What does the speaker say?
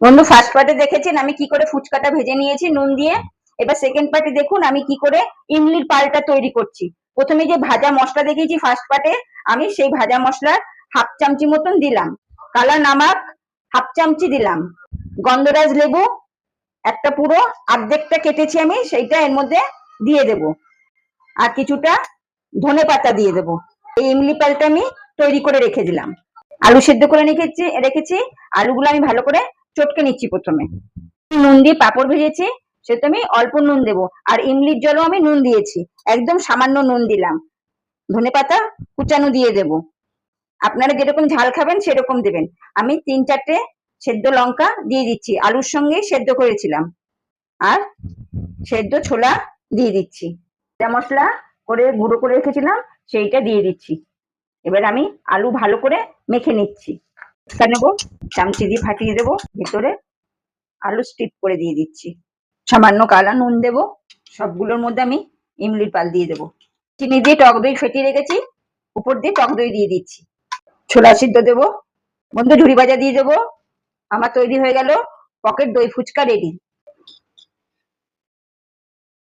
বন্ধু, ফার্স্ট পার্টে দেখেছেন আমি কি করে ফুচকাটা ভেজে নিয়েছি নুন দিয়ে। এবার সেকেন্ড পার্টে দেখুন আমি কি করে ইমলির পালটা তৈরি করছি। প্রথমে যে ভাজা মশলা দেখিয়েছি ফার্স্ট পার্টে, আমি সেই ভাজা মশলার হাফ চামচি মতন দিলাম, কালা নামক হাফ চামচি দিলাম, গন্ধরাজ লেবু একটা পুরো অর্ধেকটা কেটেছি আমি, সেইটা এর মধ্যে দিয়ে দেব, আর কিছুটা ধনে পাতা দিয়ে দেবো। এই ইমলি পালটা আমি তৈরি করে রেখে দিলাম। আলু সেদ্ধ করে রেখেছি। আলুগুলো আমি ভালো করে চটকে নিচ্ছি। প্রথমে নুন দিয়ে পাঁপড় ভেজেছি, সেটা আমি অল্প নুন দেবো, আর ইমলির জলও আমি নুন দিয়েছি, একদম সামান্য নুন দিলাম। ধনে পাতা কুচানো দিয়ে দেব, আপনারা যেরকম ঝাল খাবেন সেরকম দেবেন। আমি 3-4টে সেদ্ধ লঙ্কা দিয়ে দিচ্ছি, আলুর সঙ্গে সেদ্ধ করেছিলাম। আর সেদ্ধ ছোলা দিয়ে দিচ্ছি, মশলা করে গুঁড়ো করে রেখেছিলাম সেইটা দিয়ে দিচ্ছি। এবার আমি আলু ভালো করে মেখে নিচ্ছি। নেবো, চামচি দিয়ে ফাটিয়ে দেবো ভেতরে, আলু স্টিপ করে দিয়ে দিচ্ছি। সামান্য কালা নুন দেবো। সবগুলোর মধ্যে আমি ইমলির পাল দিয়ে দেবো। চিনি দিয়ে টক দই ফেটিয়ে রেখেছি, উপর দিয়ে টক দই দিয়ে দিচ্ছি। ছোলা সিদ্ধ দেবো, বন্ধু ঝুড়ি ভাজা দিয়ে দেবো। আমার তৈরি হয়ে গেল পকেট দই ফুচকা রেডি।